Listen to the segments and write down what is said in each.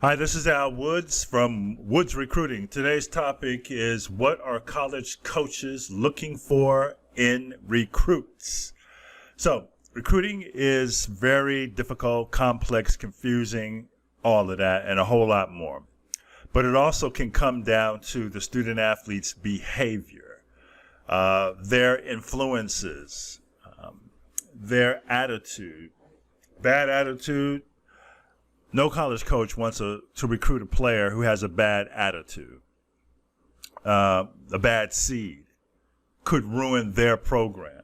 Hi, this is Al Woods from Woods Recruiting. Today's topic is what are college coaches looking for in recruits? So, recruiting is very difficult, complex, confusing, all of that, and a whole lot more. But it also can come down to the student athlete's behavior, their influences, their attitude. Bad attitude. No college coach wants to recruit a player who has a bad attitude. A bad seed could ruin their program.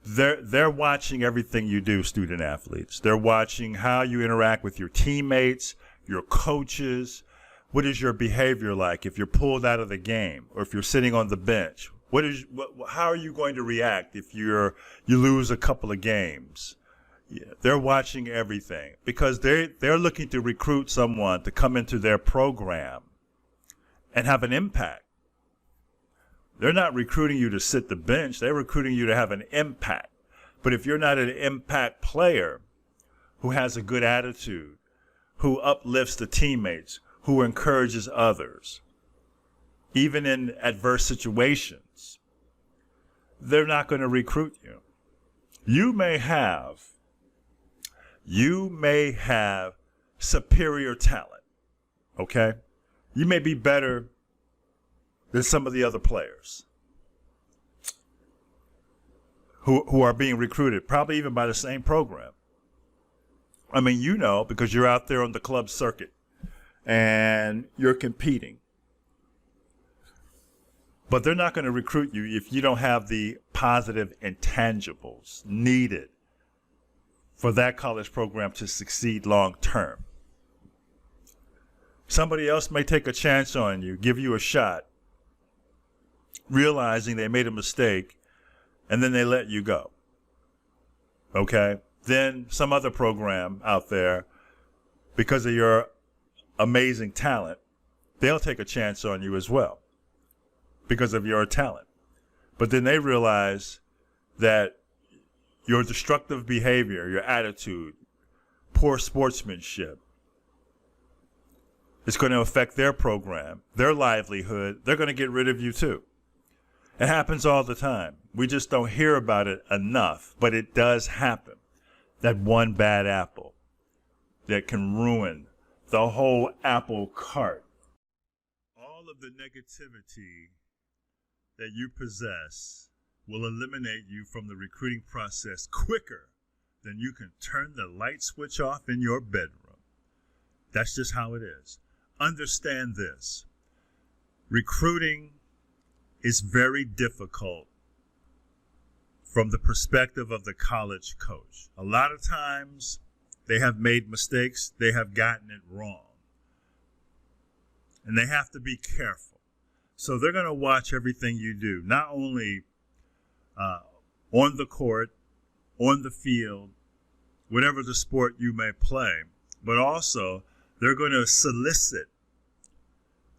They're watching everything you do, student athletes. They're watching how you interact with your teammates, your coaches. What is your behavior like if you're pulled out of the game or if you're sitting on the bench? How are you going to react if you lose a couple of games? Yeah, they're watching everything because they're looking to recruit someone to come into their program and have an impact. They're not recruiting you to sit the bench. They're recruiting you to have an impact. But if you're not an impact player who has a good attitude, who uplifts the teammates, who encourages others, even in adverse situations, they're not going to recruit you. You may have superior talent, okay? You may be better than some of the other players who are being recruited, probably even by the same program. I mean, you know, because you're out there on the club circuit and you're competing. But they're not going to recruit you if you don't have the positive intangibles needed for that college program to succeed long term. Somebody else may take a chance on you, give you a shot, realizing they made a mistake, and then they let you go. Okay? Then some other program out there, because of your amazing talent, they'll take a chance on you as well because of your talent. But then they realize that your destructive behavior, your attitude, poor sportsmanship, is going to affect their program, their livelihood. They're going to get rid of you too. It happens all the time. We just don't hear about it enough, but it does happen. That one bad apple that can ruin the whole apple cart. All of the negativity that you possess will eliminate you from the recruiting process quicker than you can turn the light switch off in your bedroom. That's just how it is. Understand this. Recruiting is very difficult from the perspective of the college coach. A lot of times they have made mistakes. They have gotten it wrong. And they have to be careful. So they're going to watch everything you do, not only on the court, on the field, whatever the sport you may play, but also they're going to solicit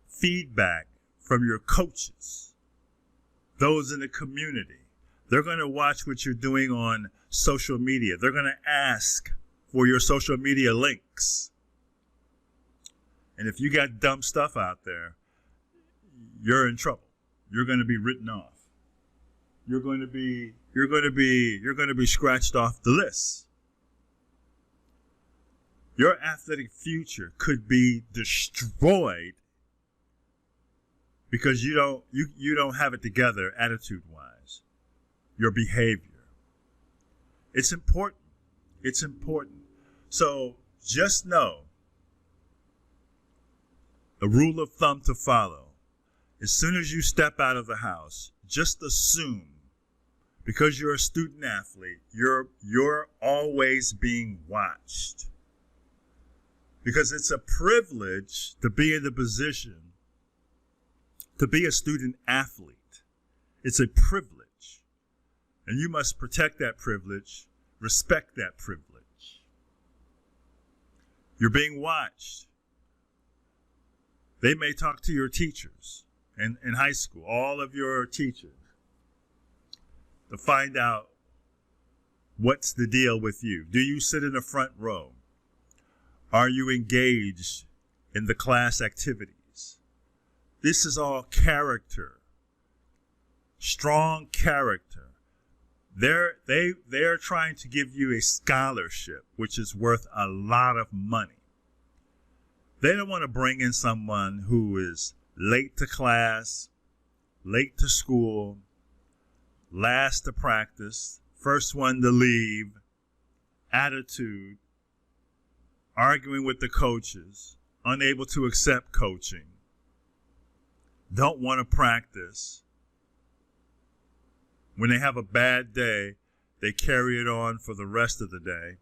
feedback from your coaches, those in the community. They're going to watch what you're doing on social media. They're going to ask for your social media links. And if you got dumb stuff out there, you're in trouble. You're going to be written off. You're going to be scratched off the list. Your athletic future could be destroyed because you don't have it together attitude-wise. Your behavior. It's important. It's important. So just know a rule of thumb to follow. As soon as you step out of the house, just assume, because you're a student athlete, you're always being watched. Because it's a privilege to be in the position to be a student athlete. It's a privilege. And you must protect that privilege, respect that privilege. You're being watched. They may talk to your teachers in high school, all of your teachers, to find out what's the deal with you. Do you sit in the front row? Are you engaged in the class activities. This is all character, strong character. They're trying to give you a scholarship, which is worth a lot of money. They don't want to bring in someone who is late to class, late to school, last to practice, first one to leave, attitude, arguing with the coaches, unable to accept coaching, don't want to practice. When they have a bad day, they carry it on for the rest of the day.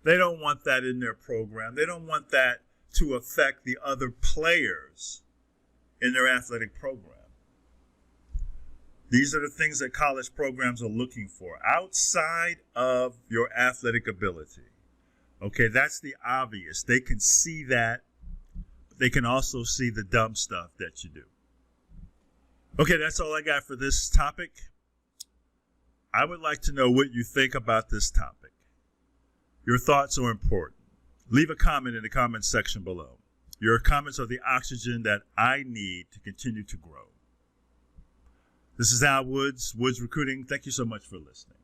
They don't want that in their program. They don't want that to affect the other players in their athletic program. These are the things that college programs are looking for outside of your athletic ability. Okay, that's the obvious. They can see that. But they can also see the dumb stuff that you do. Okay, that's all I got for this topic. I would like to know what you think about this topic. Your thoughts are important. Leave a comment in the comments section below. Your comments are the oxygen that I need to continue to grow. This is Al Woods, Woods Recruiting. Thank you so much for listening.